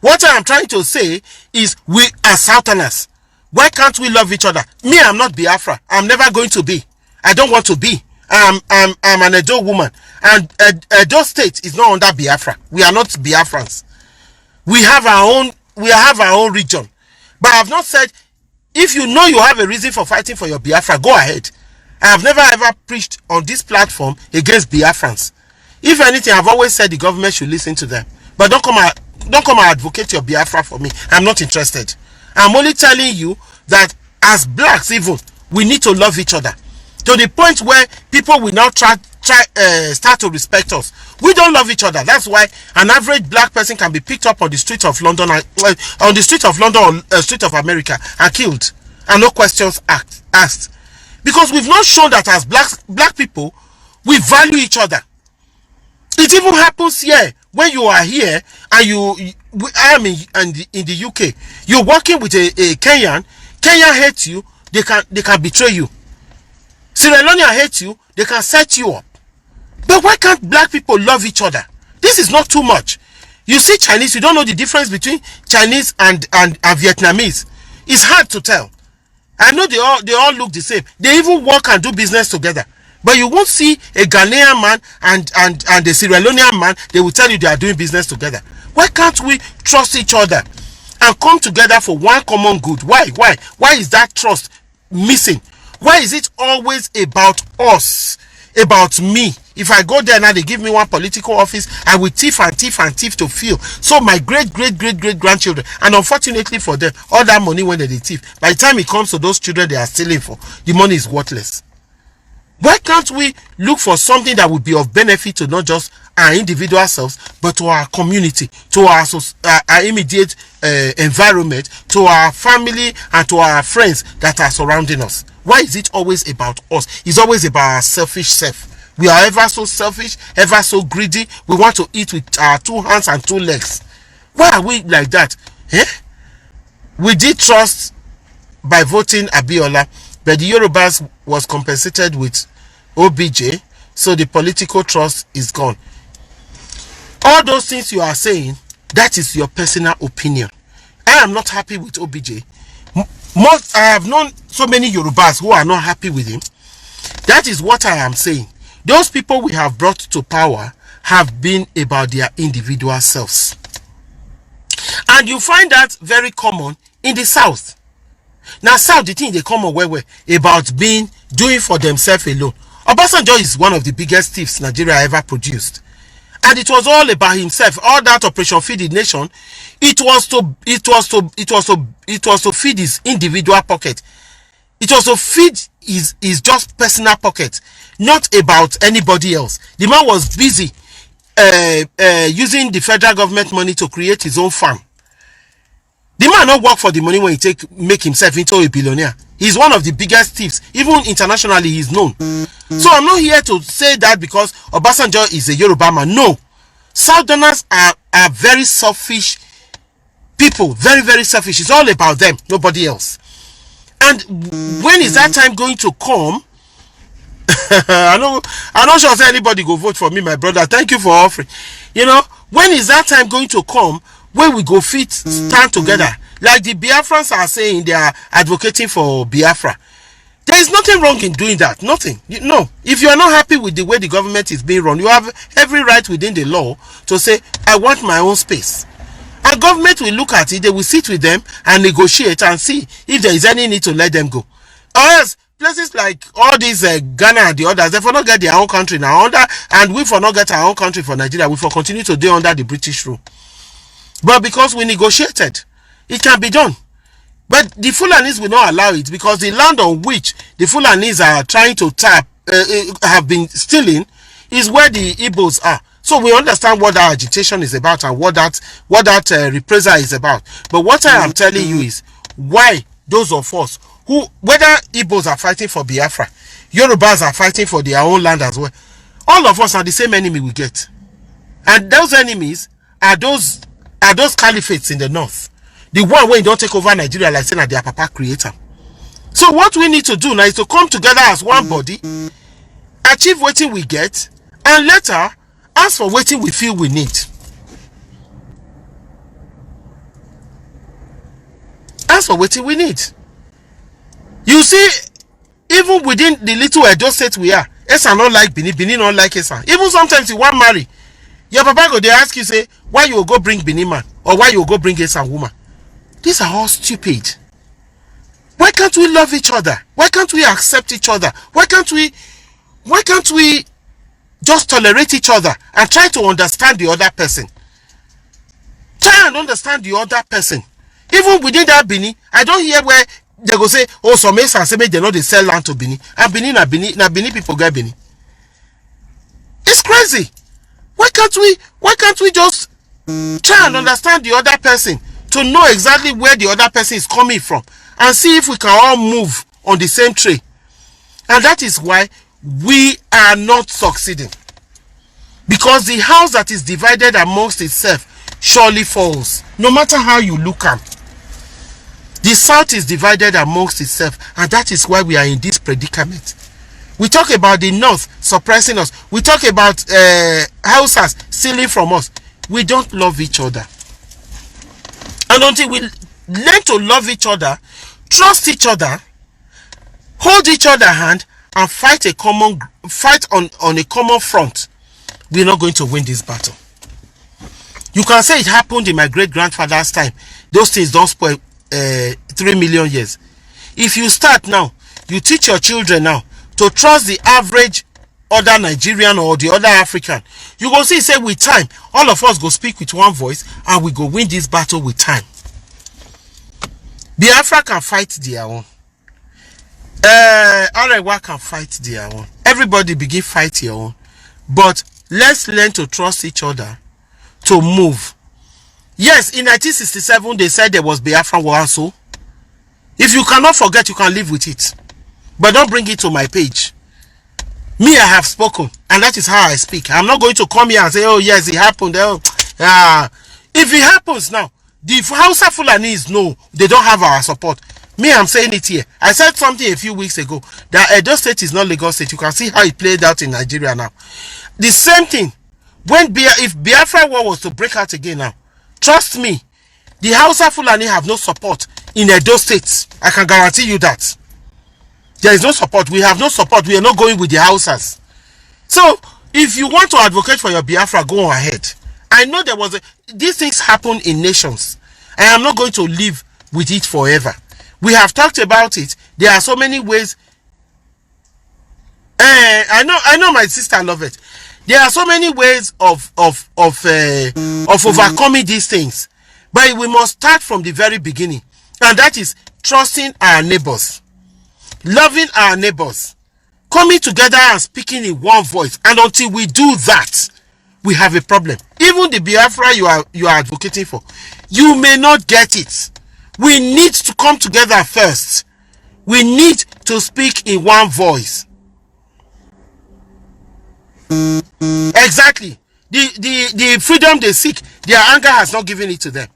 What I am trying to say is, we are Southerners. Why can't we love each other? Me, I'm not Biafra. I'm never going to be. I don't want to be. I'm an Edo woman. And Edo State is not under Biafra. We are not Biafrans. We have our own region. But I have not said, if you know you have a reason for fighting for your Biafra, go ahead. I have never ever preached on this platform against Biafrans. If anything, I've always said the government should listen to them. But don't come and advocate your Biafra for me. I'm not interested. I'm only telling you that as blacks, even, we need to love each other to the point where people will now start to respect us. We don't love each other. That's why an average black person can be picked up on the street of London, or street of America, and killed, and no questions asked, because we've not shown that as black people we value each other. It even happens here. When you are here and I am in the UK, you're working with a Kenyan. Kenya hates you, they can betray you. Sierra Leone hates you, they can set you up. But why can't black people love each other? This is not too much. You see Chinese, you don't know the difference between Chinese and Vietnamese. It's hard to tell. I know they all look the same. They even work and do business together. But you won't see a Ghanaian man and a Sierra Leonean man. They will tell you they are doing business together. Why can't we trust each other and come together for one common good? Why is that trust missing? Why is it always about us, about me? If I go there now, they give me one political office, I will thief and thief and thief to fill. So my great grandchildren, and unfortunately for them, all that money when they thief, by the time it comes to those children they are stealing for, the money is worthless. Why can't we look for something that would be of benefit to not just our individual selves, but to our community, to our immediate environment, to our family, and to our friends that are surrounding us? Why is it always about us? It's always about our selfish self. We are ever so selfish, ever so greedy. We want to eat with our 2 hands and 2 legs. Why are we like that? Eh? We did trust by voting Abiola, but the Yorubas was compensated with OBJ, so the political trust is gone. All those things you are saying, that is your personal opinion. I am not happy with OBJ. I have known so many Yorubas who are not happy with him. That is what I am saying. Those people we have brought to power have been about their individual selves. And you find that very common in the South. Now, South, the thing they come away with about doing for themselves alone. Obasanjo is one of the biggest thieves Nigeria ever produced. And it was all about himself. All that Operation Feed the Nation, it was to feed his individual pocket. It was to feed his just personal pocket, not about anybody else. The man was busy using the federal government money to create his own farm. The man not work for the money when he make himself into a billionaire. He's one of the biggest thieves. Even internationally, he's known. So I'm not here to say that because Obasanjo is a Yoruba man. No. Southerners are very selfish people. Very, very selfish. It's all about them. Nobody else. And when is that time going to come? I'm not sure if anybody go vote for me, my brother. Thank you for offering. You know, when is that time going to come where we go stand together? Like the Biafrans are saying, they are advocating for Biafra. There is nothing wrong in doing that. Nothing. No. If you are not happy with the way the government is being run, you have every right within the law to say, I want my own space. And government will look at it, they will sit with them and negotiate and see if there is any need to let them go. Or else, places like all these Ghana and the others, they for not get their own country now, and we for not get our own country for Nigeria, we for continue to do under the British rule. But because we negotiated, it can be done. But the Fulanis will not allow it, because the land on which the Fulanis are trying to tap, have been stealing, is where the Igbos are. So we understand what that agitation is about and what that reprisal is about. But what I am telling you is why those of us who, whether Igbos are fighting for Biafra, Yorubas are fighting for their own land as well, all of us are the same enemy we get. And those enemies are those caliphates in the north. The one where you don't take over Nigeria like saying that their papa creator. So what we need to do now is to come together as one body, achieve what we get, and later ask for what we feel we need. Ask for what we need. You see, even within the little Edo state we are, Esa not like Benin, Benin not like Esa. Even sometimes you want marry, your papa go they ask you, say, why you go bring Benin man, or why you go bring Esa woman. These are all stupid. Why can't we love each other? Why can't we accept each other? Why can't we just tolerate each other and try to understand the other person? Try and understand the other person. Even within that Benin, I don't hear where they go say, oh, some Mesa say they know they sell land to Benin. And Benin people get Benin. It's crazy. Why can't we just try and understand the other person to know exactly where the other person is coming from and see if we can all move on the same train? And that is why we are not succeeding. Because the house that is divided amongst itself surely falls, no matter how you look at. The south is divided amongst itself, and that is why we are in this predicament. We talk about the north suppressing us. We talk about Hausas stealing from us. We don't love each other. And until we learn to love each other, trust each other, hold each other hand, and fight on a common front, we're not going to win this battle. You can say it happened in my great-grandfather's time. Those things don't spoil 3 million years. If you start now, you teach your children now to trust the average other Nigerian or the other African, you go see, say with time, all of us go speak with one voice and we go win this battle with time. Biafra can fight their own. Arewa can fight their own. Everybody begin fight your own. But let's learn to trust each other to move. Yes, in 1967 they said there was Biafra war, so if you cannot forget, you can live with it. But don't bring it to my page. Me, I have spoken, and that is how I speak. I'm not going to come here and say, oh yes, it happened. Oh, if it happens now, the Hausa Fulanis know they don't have our support. Me, I'm saying it here. I said something a few weeks ago that Edo State is not Lagos State. You can see how it played out in Nigeria now. The same thing. If Biafra war was to break out again now, trust me, the Hausa Fulani have no support in Edo State. I can guarantee you that. There is no support. We have no support. We are not going with the Hausas. So, if you want to advocate for your Biafra, go ahead. I know these things happen in nations. I am not going to live with it forever. We have talked about it. There are so many ways. I know my sister love it. There are so many ways of overcoming these things. But we must start from the very beginning. And that is trusting our neighbors. Loving our neighbors. Coming together and speaking in one voice. And until we do that, we have a problem. Even the Biafra you are advocating for, you may not get it. We need to come together first. We need to speak in one voice. Exactly. The freedom they seek, their anger has not given it to them.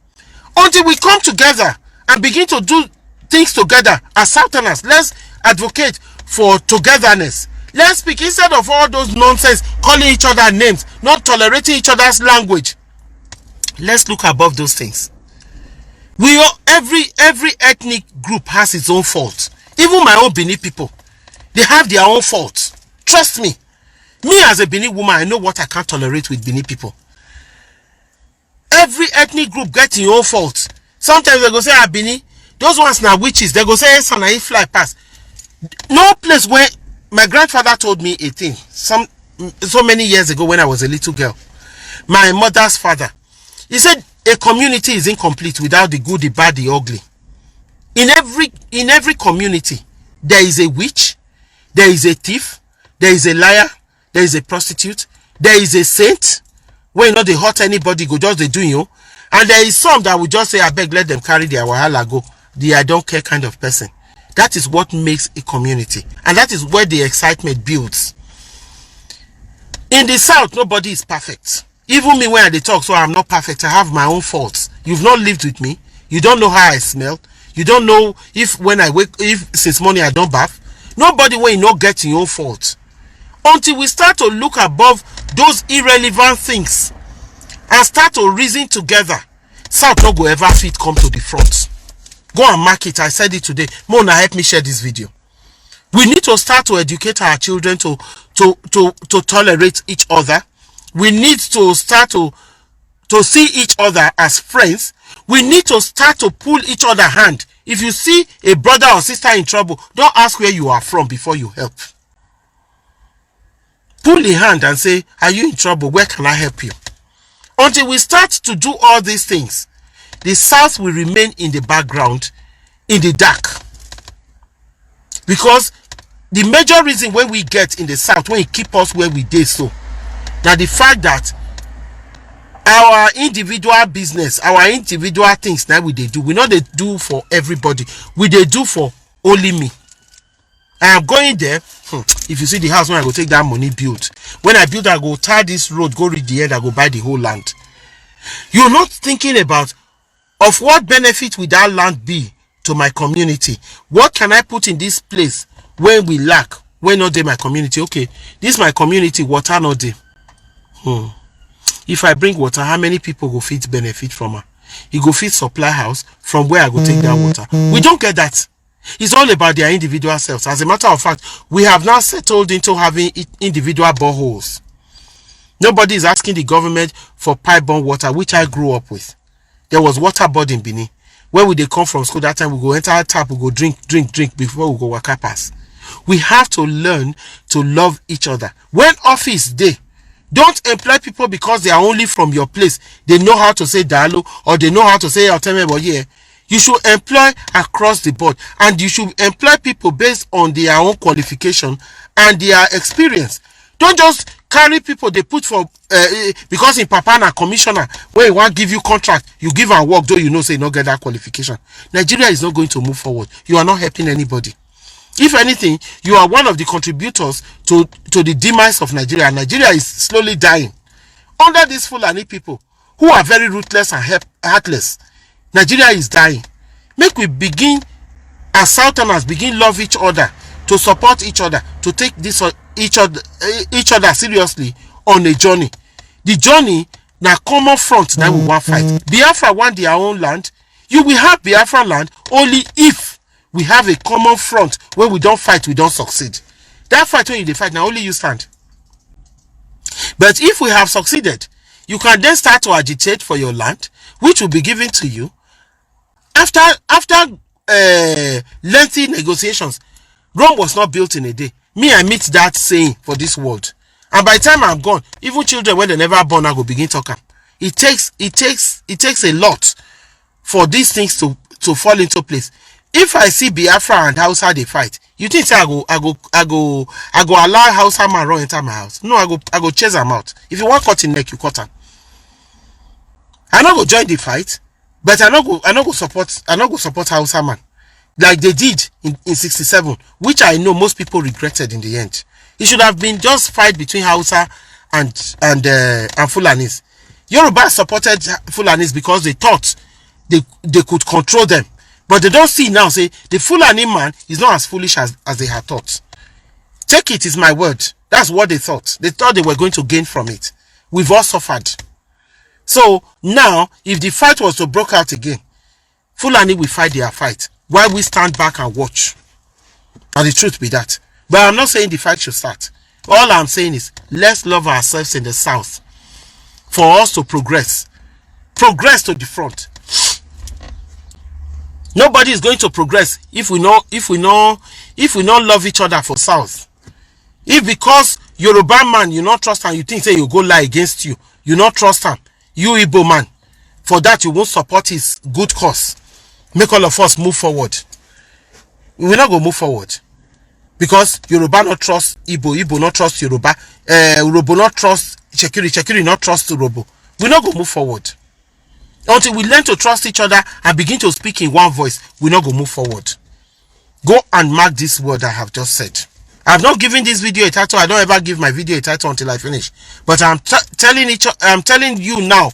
Until we come together and begin to do things together as Southerners, let's advocate for togetherness. Let's speak instead of all those nonsense, calling each other names, not tolerating each other's language. Let's look above those things. Every ethnic group has its own fault. Even my own Benin people, they have their own faults. Trust me. Me as a Benin woman, I know what I can't tolerate with Benin people. Every ethnic group gets your own fault. Sometimes they go say, Benin, those ones now witches. They go say, yes, and I fly past. No place where my grandfather told me a thing so many years ago when I was a little girl. My mother's father, he said a community is incomplete without the good, the bad, the ugly. In every community, there is a witch, there is a thief, there is a liar, there is a prostitute, there is a saint. When they hurt anybody, go just they do you. And there is some that will just say, I beg, let them carry their wahala go. The I don't care kind of person. That is what makes a community. And that is where the excitement builds. In the South, nobody is perfect. Even me when I talk, so I'm not perfect. I have my own faults. You've not lived with me. You don't know how I smell. You don't know if when I wake, if since morning I don't bath. Nobody will not get your own fault. Until we start to look above those irrelevant things and start to reason together, South not go ever fit come to the front. Go and mark it. I said it today. Mona, help me share this video. We need to start to educate our children to tolerate each other. We need to start to see each other as friends. We need to start to pull each other hand. If you see a brother or sister in trouble, don't ask where you are from before you help. Pull a hand and say, are you in trouble? Where can I help you? Until we start to do all these things, the South will remain in the background, in the dark. Because the major reason when we get in the South, when it keep us where we did so, that the fact that our individual business, our individual things now we they do, we know they do for everybody. We they do for only me. I am going there. If you see the house when I go take that money build. When I build, I go tie this road, go reach the end, I go buy the whole land. You're not thinking about of what benefit will that land be to my community. What can I put in this place when we lack? When not there my community? Okay, this my community, water not there. If I bring water, how many people go fit benefit from her? You go fit supply house from where I go take that water. We don't get that. It's all about their individual selves. As a matter of fact, we have now settled into having individual boreholes. Nobody is asking the government for pipe-borne water, which I grew up with. There was water board in Benin. When we they come from school, that time we go enter a tap, we go drink before we go waka pass. We have to learn to love each other. When office day, don't employ people because they are only from your place. They know how to say dialogue or they know how to say yeah. You should employ across the board, and you should employ people based on their own qualification and their experience. Don't just carry people they put for because in Papa na commissioner when he want give you contract, you give and work though you know say you not get that qualification. Nigeria is not going to move forward. You are not helping anybody. If anything, you are one of the contributors to the demise of Nigeria. Nigeria is slowly dying under these Fulani people who are very ruthless and heartless. Nigeria is dying. Make we begin as Southerners begin love each other, to support each other, to take this each other seriously on a journey. The journey na common front that we want fight. Biafra want their own land. You will have Biafra land only if we have a common front where we don't fight, we don't succeed. That fight when you fight now only you stand. But if we have succeeded, you can then start to agitate for your land, which will be given to you. After lengthy negotiations, Rome was not built in a day. Me, I meet that saying for this world. And by the time I'm gone, even children when they never born, I go begin talking. It takes a lot for these things to fall into place. If I see Biafra and Hausa they fight, you think say I go allow Hausa man run enter my house? No, I go chase them out. If you want cut in neck, you cut them. I not go join the fight. But I not go support Hausa man like they did in 67, which I know most people regretted in the end. It should have been just fight between Hausa and Fulanis. Yoruba supported Fulanis because they thought they could control them, but they don't see now. Say the Fulani man is not as foolish as they had thought. Take it is my word. That's what they thought. They thought they were going to gain from it. We've all suffered. So now, if the fight was to break out again, Fulani will fight their fight while we stand back and watch. And the truth be that. But I'm not saying the fight should start. All I'm saying is, let's love ourselves in the South for us to progress. Progress to the front. Nobody is going to progress if we not love each other for South. If because Yoruba man you not trust and you think say you go lie against you not trust him. You Igbo man, for that you won't support his good cause. Make all of us move forward. We not go move forward because Yoruba not trust Igbo not trust Yoruba, Yoruba not trust Shekiri not trust Yoruba. We not go move forward. Until we learn to trust each other and begin to speak in one voice, we not go move forward. Go and mark this word I have just said. I have not given this video a title. I don't ever give my video a title until I finish. But I'm telling you now,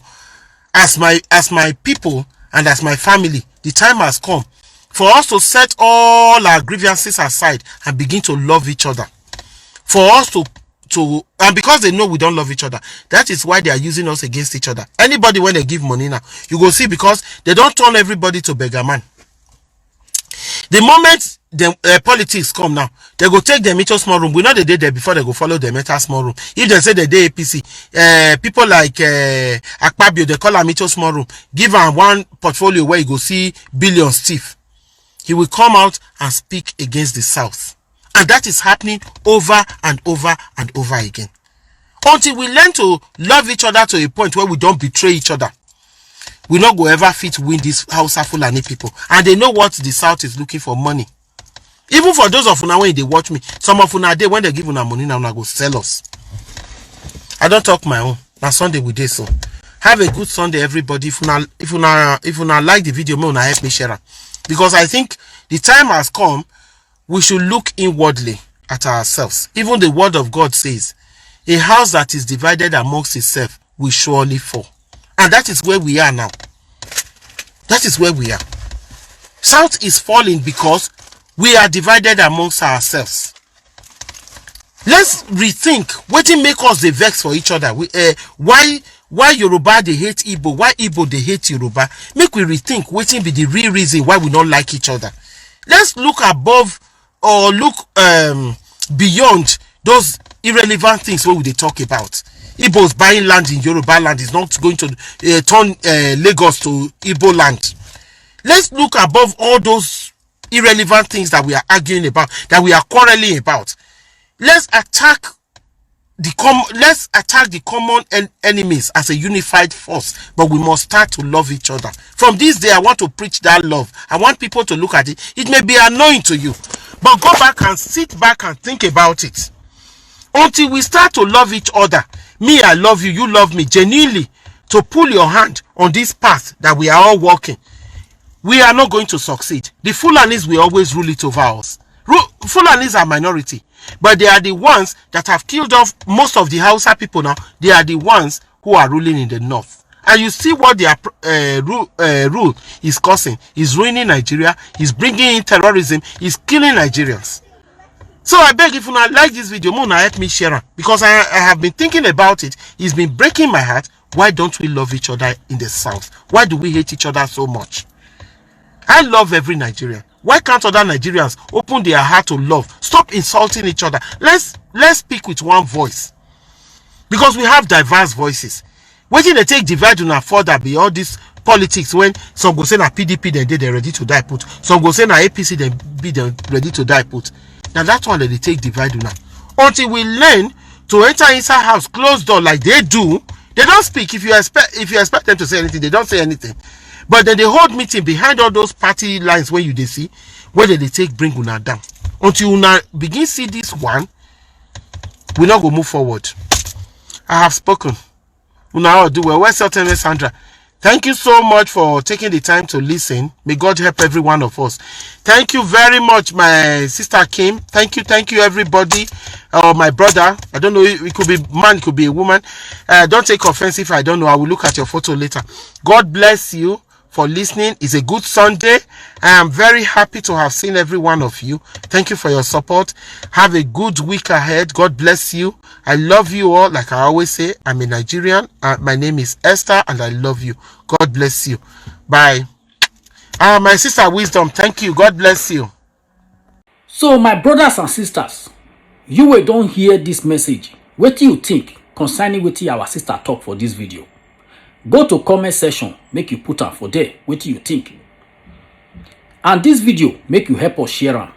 as my people and as my family, the time has come for us to set all our grievances aside and begin to love each other. For us to and because they know we don't love each other, that is why they are using us against each other. Anybody when they give money now, you go see, because they don't turn everybody to beggar man. The moment the politics come now, they go take them into small room. We know they did there before they go follow them into small room. If they say they did APC, people like Akpabio, they call them into small room, give them one portfolio where you go see billions thief. He will come out and speak against the South. And that is happening over and over and over again. Until we learn to love each other to a point where we don't betray each other, we not go ever fit win this Hausa Fulani people. And they know what the South is looking for: money. Even for those of una when they watch me, some of una day when they give una money now, una go sell us. I don't talk my own. Now Sunday we do so. Have a good Sunday, everybody. If una like the video, may una help me share it. Because I think the time has come. We should look inwardly at ourselves. Even the word of God says, a house that is divided amongst itself will surely fall. And that is where we are now. That is where we are. South is falling because we are divided amongst ourselves. Let's rethink what make us the vex for each other. Why Yoruba they hate Igbo? Why Igbo they hate Yoruba? Make we rethink what be the real reason why we don't like each other. Let's look above or look beyond those irrelevant things what we talk about. Igbos buying land in Yoruba land is not going to turn Lagos to Igbo land. Let's look above all those irrelevant things that we are arguing about, that we are quarreling about. Let's attack the common enemies as a unified force, but we must start to love each other. From this day, I want to preach that love. I want people to look at it. It may be annoying to you, but go back and sit back and think about it. Until we start to love each other, me, I love you, you love me, genuinely, to pull your hand on this path that we are all walking, we are not going to succeed. The Fulanis will always rule it over us. Fulanis are minority, but they are the ones that have killed off most of the Hausa people now. They are the ones who are ruling in the north. And you see what their rule is causing. Is ruining Nigeria. Is bringing in terrorism. Is killing Nigerians. So I beg, if you not like this video, Mona help me share it. Because I have been thinking about it. It's been breaking my heart. Why don't we love each other in the South? Why do we hate each other so much? I love every Nigerian. Why can't other Nigerians open their heart to love? Stop insulting each other. Let's speak with one voice. Because we have diverse voices. Waiting they take divide and further be all this politics when some go say na PDP then they ready to die put. Some go say na APC then be ready to die put. Now that one that they take divide now. Until we learn to enter inside house, close door like they do, they don't speak. If you expect them to say anything, they don't say anything. But then they hold meeting behind all those party lines where you they see, where they take bring una down. Until una begin see this one, we not go move forward. I have spoken. Una all do well. Where's Sultan Sandra? Thank you so much for taking the time to listen. May God help every one of us. Thank you very much, my sister Kim. Thank you, everybody. My brother. I don't know. It could be man, it could be a woman. Don't take offense if I don't know. I will look at your photo later. God bless you for listening. It's a good Sunday. I am very happy to have seen every one of you. Thank you for your support. Have a good week ahead. God bless you. I love you all. Like I always say, I'm a Nigerian. My name is Esther and I love you. God bless you. Bye. My sister Wisdom, thank you. God bless you. So my brothers and sisters, you will don't hear this message. What do you think concerning what our sister talk for this video? Go to comment section, make you put am for there. What do you think? And this video make you help us share am.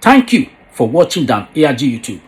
Thank you for watching Dan ARG YouTube.